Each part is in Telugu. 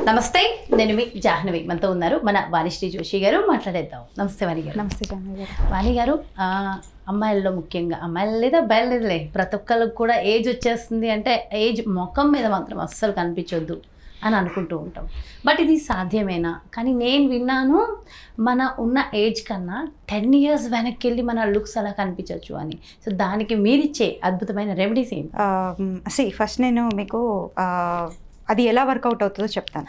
నమస్తే, నేను మీ జాహ్నవి. మనతో ఉన్నారు మన వాణిశ్రీ జోషి గారు. మాట్లాడేద్దాం. నమస్తే వాణి గారు. నమస్తే జాహ్నవి గారు. వాణి గారు, అమ్మాయిల్లో ముఖ్యంగా, అమ్మాయిలు లేదా అబ్బాయిలు లేదులే, ప్రతి ఒక్కరికి కూడా ఏజ్ వచ్చేస్తుంది అంటే ఏజ్ ముఖం మీద మాత్రం అస్సలు కనిపించొద్దు అని అనుకుంటూ ఉంటాం. బట్ ఇది సాధ్యమేనా? కానీ నేను విన్నాను, మన ఉన్న ఏజ్ కన్నా 10 years వెనక్కి వెళ్ళి మన లుక్స్ అలా కనిపించవచ్చు అని. సో దానికి మీరిచ్చే అద్భుతమైన రెమెడీస్ ఏంటి? ఫస్ట్ నేను మీకు అది ఎలా వర్కౌట్ అవుతుందో చెప్తాను.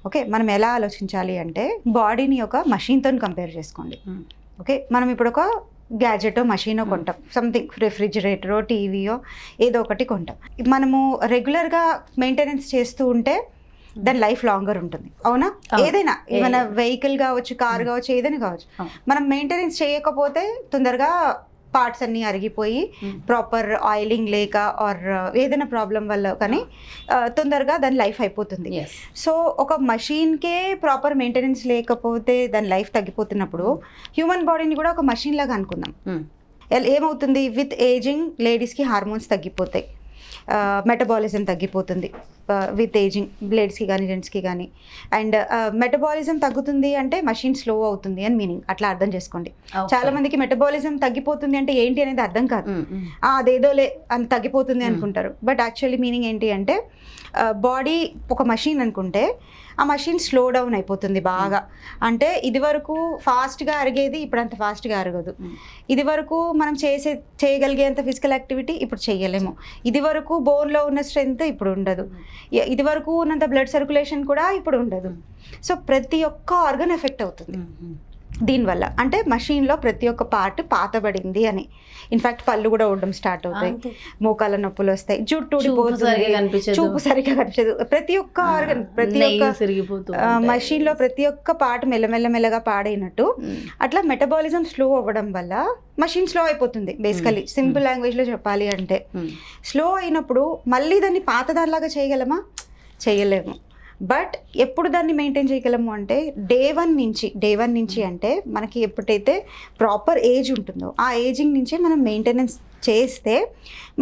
ఓకే, మనం ఎలా ఆలోచించాలి అంటే బాడీని ఒక మషిన్తో కంపేర్ చేసుకోండి. ఓకే, మనం ఇప్పుడు ఒక గ్యాడ్జెటో మషీనో కొంటాం, సంథింగ్ రెఫ్రిజిరేటరో టీవీయో ఏదో ఒకటి కొంటాం. మనము రెగ్యులర్గా మెయింటెనెన్స్ చేస్తూ ఉంటే దాని లైఫ్ లాంగర్ ఉంటుంది, అవునా? ఏదైనా మన వెహికల్ కావచ్చు, కార్ కావచ్చు, ఏదైనా కావచ్చు. మనం మెయింటెనెన్స్ చేయకపోతే తొందరగా పార్ట్స్ అన్నీ అరిగిపోయి ప్రాపర్ ఆయిలింగ్ లేక ఆర్ ఏదైనా ప్రాబ్లం వల్ల కానీ తొందరగా దాని లైఫ్ అయిపోతుంది. సో ఒక మషీన్కే ప్రాపర్ మెయింటెనెన్స్ లేకపోతే దాని లైఫ్ తగ్గిపోతున్నప్పుడు హ్యూమన్ బాడీని కూడా ఒక మషిన్ లాగా అనుకుందాం. ఏమవుతుంది? విత్ ఏజింగ్ లేడీస్కి హార్మోన్స్ తగ్గిపోతాయి, మెటబాలిజం తగ్గిపోతుంది విత్ ఏజింగ్, లేడీస్కి కానీ జెంట్స్కి కానీ. అండ్ మెటబాలిజం తగ్గుతుంది అంటే మషిన్ స్లో అవుతుంది అని మీనింగ్, అట్లా అర్థం చేసుకోండి. చాలా మందికి మెటబాలిజం తగ్గిపోతుంది అంటే ఏంటి అనేది అర్థం కాదు, అదేదోలే అని తగ్గిపోతుంది అనుకుంటారు. బట్ యాక్చువల్లీ మీనింగ్ ఏంటి అంటే బాడీ ఒక మషిన్ అనుకుంటే ఆ మషిన్ స్లో డౌన్ అయిపోతుంది బాగా. అంటే ఇది వరకు ఫాస్ట్గా అరిగేది ఇప్పుడు అంత ఫాస్ట్గా అరగదు. ఇది వరకు మనం చేయగలిగేంత ఫిజికల్ యాక్టివిటీ ఇప్పుడు చేయలేము. ఇది వరకు బోన్లో ఉన్న స్ట్రెంగ్త్ ఇప్పుడు ఉండదు. ఇది వరకు ఉన్నంత బ్లడ్ సర్క్యులేషన్ కూడా ఇప్పుడు ఉండదు. సో ప్రతి ఒక్క ఆర్గన్ ఎఫెక్ట్ అవుతుంది దీనివల్ల. అంటే మషీన్లో ప్రతి ఒక్క పార్ట్ పాతబడింది అని. ఇన్ఫ్యాక్ట్ పళ్ళు కూడా ఊడడం స్టార్ట్ అవుతాయి, మోకాళ్ళ నొప్పులు వస్తాయి, జుట్టు ఊడిపోతుంది, చూపు సరిగా కనిపించదు. ప్రతి ఒక్క ఆర్గన్, ప్రతి ఒక్క మషీన్లో ప్రతి ఒక్క పార్ట్ మెల్లమెల్లగా పాడైనట్టు అట్లా మెటబాలిజం స్లో అవ్వడం వల్ల మషిన్ స్లో అయిపోతుంది. బేసికలీ సింపుల్ లాంగ్వేజ్లో చెప్పాలి అంటే స్లో అయినప్పుడు మళ్ళీ దాన్ని పాతదానిలాగా చేయగలమా? చేయలేము. బట్ ఎప్పుడు దాన్ని మెయింటైన్ చేయగలము అంటే డే వన్ నుంచి అంటే మనకి ఎప్పుడైతే ప్రాపర్ ఏజ్ ఉంటుందో ఆ ఏజింగ్ నుంచే మనం మెయింటెనెన్స్ చేస్తే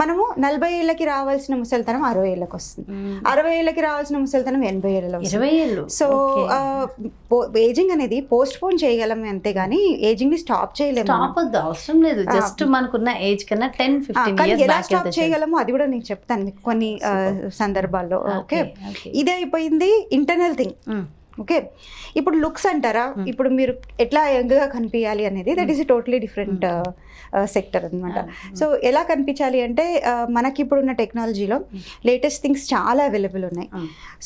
మనము 40 ఏళ్ళకి రావాల్సిన ముసలితనం 60 ఏళ్ళకి వస్తుంది, 60 ఏళ్ళకి రావాల్సిన ముసలితనం 80 ఏళ్ళలో వస్తుంది. సో ఏజింగ్ అనేది పోస్ట్ పోన్ చేయగలమే, అంతేగాని ఏజింగ్ ని స్టాప్ చేయలేము. అవసరం లేదు, జస్ట్ మనకున్న ఏజ్ కన్నా 10-15 years ఎలా స్టాప్ చేయగలము అది కూడా నేను చెప్తాను మీకు కొన్ని సందర్భాల్లో. ఓకే, ఇదే అయిపోయింది ఇంటర్నల్ థింగ్. ఓకే, ఇప్పుడు లుక్స్ అంటారా, ఇప్పుడు మీరు ఎట్లా యంగ్గా కనిపించాలి అనేది that is totally different sector అనమాట. సో ఎలా కనిపించాలి అంటే మనకి ఇప్పుడున్న టెక్నాలజీలో లేటెస్ట్ థింగ్స్ చాలా అవైలబుల్ ఉన్నాయి.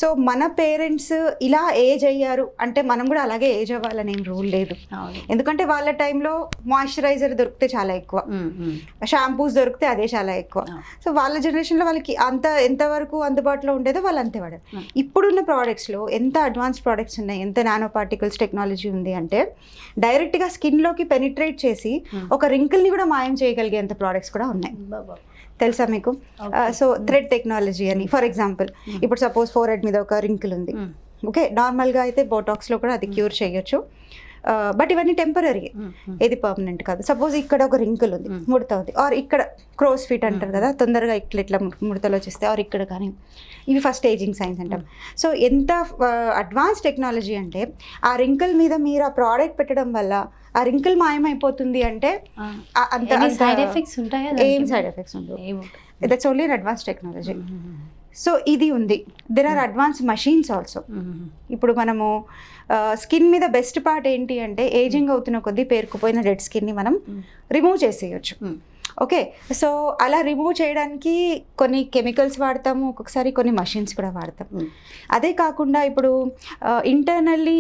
సో మన పేరెంట్స్ ఇలా ఏజ్ అయ్యారు అంటే మనం కూడా అలాగే ఏజ్ అవ్వాలని ఏం రూల్ లేదు. ఎందుకంటే వాళ్ళ టైంలో మాయిశ్చరైజర్ దొరికితే చాలా ఎక్కువ, షాంపూస్ దొరికితే అదే చాలా ఎక్కువ. సో వాళ్ళ జనరేషన్లో వాళ్ళకి ఎంతవరకు అందుబాటులో ఉండేదో వాళ్ళు అంతే వాడారు. ఇప్పుడున్న ప్రోడక్ట్స్లో ఎంత అడ్వాన్స్ ప్రోడక్ట్స్ ఉన్నాయి, ఎంత నానో పార్టికల్స్ టెక్నాలజీ ఉంది అంటే డైరెక్ట్గా స్కిన్లోకి పెనిట్రేట్ చేసి ఒక రింకిల్ని కూడా మాయం చేయగలిగేంత ప్రోడక్ట్స్ కూడా ఉన్నాయి, తెలుసా మీకు? సో థ్రెడ్ టెక్నాలజీ అని, ఫర్ ఎగ్జాంపుల్ ఇప్పుడు సపోజ్ ఫోర్ హెడ్ మీద ఒక రింకిల్ ఉంది. ఓకే, నార్మల్గా అయితే బోటాక్స్లో కూడా అది క్యూర్ చేయొచ్చు. బట్ ఇవన్నీ టెంపరీ, ఏది పర్మనెంట్ కాదు. సపోజ్ ఇక్కడ ఒక రింకిల్ ఉంది, ముడత ఉంది, ఆర్ ఇక్కడ క్రోస్ ఫీట్ అంటారు కదా, తొందరగా ఇట్లా ముడతలు వచ్చేస్తే, ఆర్ ఇక్కడ కానీ, ఇవి ఫస్ట్ ఏజింగ్ సైన్స్ అంటాం. సో ఎంత అడ్వాన్స్ టెక్నాలజీ అంటే ఆ రింకిల్ మీద మీరు ఆ ప్రోడక్ట్ పెట్టడం వల్ల ఆ రింకిల్ మాయమైపోతుంది అంటే అంత సైడ్ ఎఫెక్ట్స్ ఉంటాయా? ఏం సైడ్ ఎఫెక్ట్స్ ఉండవు. That's only advance technology. So ఇది ఉంది. There are advance machines also. ఇప్పుడు మనము స్కిన్ మీద బెస్ట్ పార్ట్ ఏంటి అంటే ఏజింగ్ అవుతున్న కొద్దీ పేరుకుపోయిన డెడ్ స్కిన్ని మనం రిమూవ్ చేసేయచ్చు. ఓకే, సో అలా రిమూవ్ చేయడానికి కొన్ని కెమికల్స్ వాడతాము, ఒక్కొక్కసారి కొన్ని మషిన్స్ కూడా వాడతాం. అదే కాకుండా ఇప్పుడు ఇంటర్నల్లీ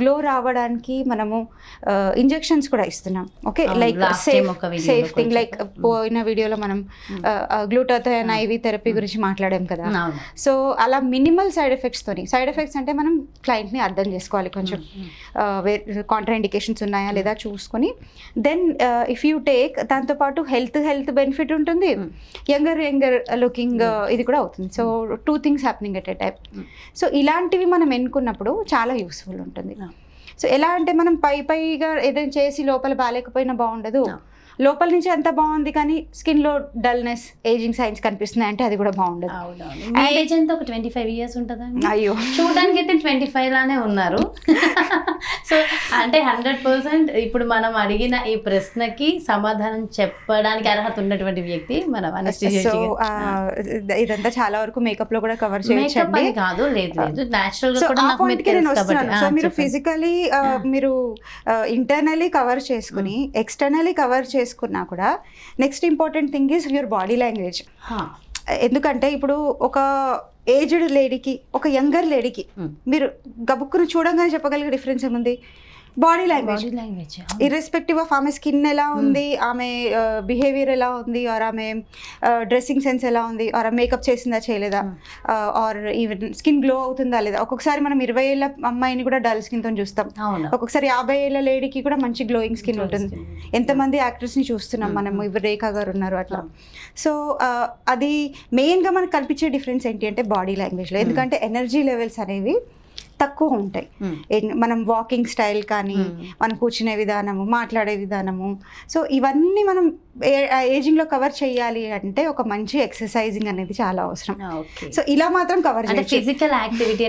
గ్లో రావడానికి మనము ఇంజెక్షన్స్ కూడా ఇస్తున్నాం. Okay, like safe thing, like పోయిన వీడియోలో మనం గ్లూటాథయోన్ IV థెరపీ గురించి మాట్లాడాం కదా. సో అలా మినిమల్ సైడ్ ఎఫెక్ట్స్ అంటే మనం క్లయింట్ని అర్థం చేసుకోవాలి, కొంచెం కాంట్రా ఇండికేషన్స్ ఉన్నాయా లేదా చూసుకొని దెన్ ఇఫ్ యూ టేక్, దాంతోపాటు హెల్త్ బెనిఫిట్ ఉంటుంది, యంగర్ లుకింగ్ ఇది కూడా అవుతుంది. So 2 things happening at a time. So ఇలాంటివి మనం ఎన్నుకున్నప్పుడు చాలా యూస్ఫుల్ ఉంటుంది. సో ఎలా అంటే మనం పైగా ఏదైనా చేసి లోపల బాగాలేకపోయినా బాగుండదు, లోపల నుంచి అంత బాగుంది కానీ స్కిన్లో డల్నెస్, ఏజింగ్ సైన్స్ కనిపిస్తున్నాయి అంటే అది కూడా బాగుండదు. అవునవును. మీ ఏజ్ ఎంత? ఒక 25 ఇయర్స్ ఉంటుందండి. అయ్యో, చూడడానికి అయితే 25 లానే ఉన్నారు. సో అంటే 100% ఇప్పుడు మనం అడిగిన ఈ ప్రశ్నకి సమాధానం చెప్పడానికి అర్హత ఉన్నటువంటి వ్యక్తి మన సో ఇదంతా చాలా వరకు మేకప్ లో కూడా కవర్ చేయొచ్చండి. కాదు, లేదు లేదు, న్యాచురల్ గా సో కూడా ఆ నాకు పాయింట్ కి నేను వస్తున్నాను. సో మీరు చెప్పండి. ఫిజికలీ మీరు ఇంటర్నలీ కవర్ చేసుకుని ఎక్స్టర్నలీ కవర్ చేసుకున్నా కూడా next important thing is your body language. ఎందుకంటే ఇప్పుడు ఒక ఏజ్డ్ లేడీకి ఒక యంగర్ లేడీకి మీరు గబుక్కును చూడంగానే చెప్పగలిగే డిఫరెన్స్ ఏముంది? Body language. ఇర్రెస్పెక్టివ్ ఆఫ్ ఆమె స్కిన్ ఎలా ఉంది, ఆమె బిహేవియర్ ఎలా ఉంది, ఆర్ ఆమె డ్రెస్సింగ్ సెన్స్ ఎలా ఉంది, ఆర్ మేకప్ చేసిందా చేయలేదా, ఆర్ ఈవెన్ స్కిన్ గ్లో అవుతుందా లేదా. ఒక్కొక్కసారి మనం 20 ఏళ్ళ అమ్మాయిని కూడా డల్ స్కిన్తో చూస్తాం, ఒక్కొక్కసారి 50 ఏళ్ళ లేడీకి కూడా మంచి గ్లోయింగ్ స్కిన్ ఉంటుంది. ఎంతమంది యాక్టర్స్ని చూస్తున్నాం మనం, ఇప్పుడు రేఖా గారు ఉన్నారు అట్లా. సో అది మెయిన్గా మనకు కనిపించే డిఫరెన్స్ ఏంటి అంటే బాడీ లాంగ్వేజ్లో. ఎందుకంటే ఎనర్జీ లెవెల్స్ అనేవి తక్కువ ఉంటాయి. మనం వాకింగ్ స్టైల్ కానీ, మనం కూర్చునే విధానము, మాట్లాడే విధానము, సో ఇవన్నీ మనం ఏజింగ్లో కవర్ చేయాలి అంటే ఒక మంచి ఎక్సర్సైజింగ్ అనేది చాలా అవసరం. సో ఇలా మాత్రం కవర్ చేయాలి. ఫిజికల్ యాక్టివిటీ,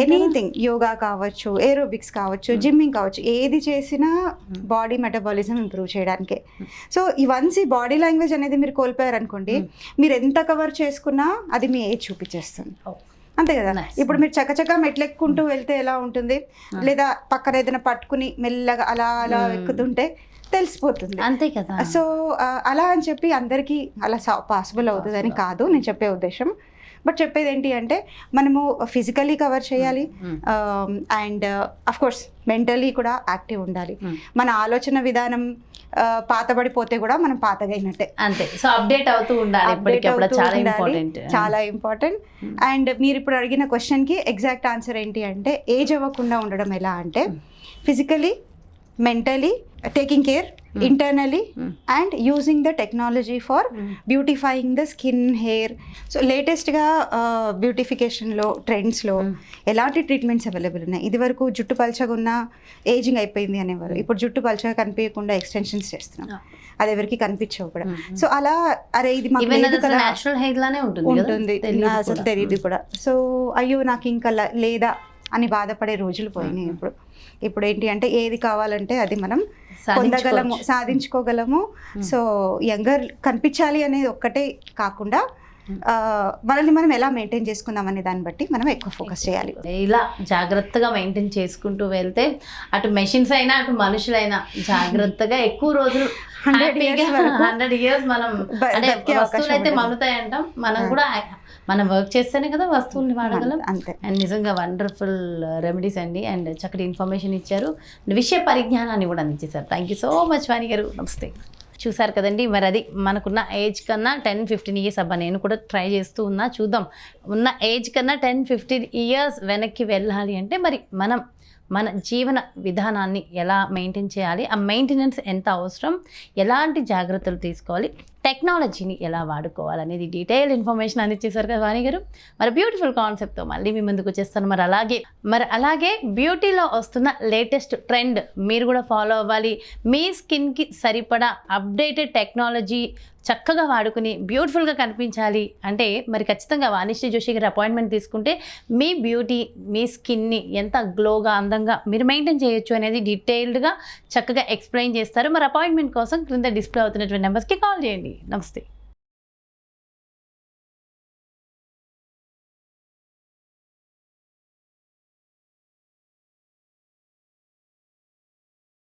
ఎనీథింగ్, యోగా కావచ్చు, ఏరోబిక్స్ కావచ్చు, జిమ్మింగ్ కావచ్చు, ఏది చేసినా బాడీ మెటబాలిజం ఇంప్రూవ్ చేయడానికే. సో ఈ వన్స్ ఈ బాడీ లాంగ్వేజ్ అనేది మీరు కోల్పోయారనుకోండి, మీరు ఎంత కవర్ చేసుకున్నా అది మీ ఏజ్ చూపించేస్తుంది. అంతే కదా. ఇప్పుడు మీరు చకచకా మెట్లెక్కుంటూ వెళ్తే ఎలా ఉంటుంది, లేదా పక్కన ఏదైనా పట్టుకుని మెల్లగా అలా అలా ఎక్కుతుంటే తెలిసిపోతుంది, అంతే కదా. సో అలా అని చెప్పి అందరికీ అలా పాసిబుల్ అవుతుందని కాదు నేను చెప్పే ఉద్దేశం. బట్ చెప్పేది ఏంటి అంటే మనము ఫిజికలీ కవర్ చేయాలి, అండ్ అఫ్ కోర్స్ మెంటలీ కూడా యాక్టివ్ ఉండాలి. మన ఆలోచన విధానం పాతబడిపోతే కూడా మనం పాతగైనట్టే, అంతే. సో అప్డేట్ అవుతూ ఉండాలి ఎప్పటికప్పుడు, చాలా ఇంపార్టెంట్. అండ్ మీరు ఇప్పుడు అడిగిన క్వశ్చన్కి ఎగ్జాక్ట్ ఆన్సర్ ఏంటి అంటే ఏజ్ అవ్వకుండా ఉండడం ఎలా అంటే physically, mentally, taking care internally, and using the technology for beautifying the skin, hair. So లేటెస్ట్గా బ్యూటిఫికేషన్లో ట్రెండ్స్లో ఎలాంటి ట్రీట్మెంట్స్ అవైలబుల్ ఉన్నాయి. ఇది వరకు జుట్టు పల్చగా ఉన్న ఏజింగ్ అయిపోయింది అనేవారు, ఇప్పుడు జుట్టు పల్చగా కనిపించకుండా ఎక్స్టెన్షన్స్ చేస్తున్నాం, అది ఎవరికి కనిపించవు కూడా. సో అలా అరే ఇది నేచురల్ హెయిర్ లానే ఉంటుంది, అసలు తెలియదు కూడా. సో అయ్యో నాకు ఇంకా లేదా అని బాధపడే రోజులు పోయినాయి. ఇప్పుడు ఏంటి అంటే ఏది కావాలంటే అది మనం పొందగలము, సాధించుకోగలము. సో యంగర్ కనిపించాలి అనేది ఒక్కటే కాకుండా మనల్ని మనం ఎలా మెయింటైన్ చేసుకుందాం అనే దాన్ని బట్టి మనం ఎక్కువ ఫోకస్ చేయాలి. ఇలా జాగ్రత్తగా మెయింటైన్ చేసుకుంటూ వెళ్తే అటు మెషిన్స్ అయినా అటు మనుషులైనా జాగ్రత్తగా ఎక్కువ రోజులు 100 years మనం అంటే వస్తువులు అయితే మనుతాయి అంటాం, మనం కూడా మనం వర్క్ చేస్తేనే కదా వస్తువుల్ని వాడగలం. అంతే. అండ్ నిజంగా వండర్ఫుల్ రెమెడీస్ అండి, అండ్ చక్కటి ఇన్ఫర్మేషన్ ఇచ్చారు, విషయ పరిజ్ఞానాన్ని కూడా అందించేశారు. థ్యాంక్ యూ సో మచ్ వాణి గారు. నమస్తే. చూసారు కదండి, మరి అది మనకున్న ఏజ్ కన్నా 10-15 years అబ్బా నేను కూడా ట్రై చేస్తూ ఉన్నా, చూద్దాం. ఉన్న ఏజ్ కన్నా 10-15 years వెనక్కి వెళ్ళాలి అంటే మరి మన జీవన విధానాన్ని ఎలా మెయింటైన్ చేయాలి, ఆ మెయింటెనెన్స్ ఎంత అవసరం, ఎలాంటి జాగ్రత్తలు తీసుకోవాలి, టెక్నాలజీని ఎలా వాడుకోవాలి అనేది డీటెయిల్ ఇన్ఫర్మేషన్ అందించేశారు కదా వాణి గారు. మరి బ్యూటిఫుల్ కాన్సెప్ట్తో మళ్ళీ మీ ముందుకు వచ్చేస్తాను. మరి అలాగే బ్యూటీలో వస్తున్న లేటెస్ట్ ట్రెండ్ మీరు కూడా ఫాలో అవ్వాలి, మీ స్కిన్కి సరిపడా అప్డేటెడ్ టెక్నాలజీ చక్కగా వాడుకుని బ్యూటిఫుల్గా కనిపించాలి అంటే మరి ఖచ్చితంగా వాణిశ్రీ జోషి గారి అపాయింట్మెంట్ తీసుకుంటే మీ బ్యూటీ, మీ స్కిన్ని ఎంత గ్లోగా, అందంగా మీరు మెయింటైన్ చేయొచ్చు అనేది డీటెయిల్డ్గా చక్కగా ఎక్స్ప్లెయిన్ చేస్తారు. మరి అపాయింట్మెంట్ కోసం క్రింద డిస్ప్లే అవుతున్నటువంటి నెంబర్స్కి కాల్ చేయండి. నమస్తే.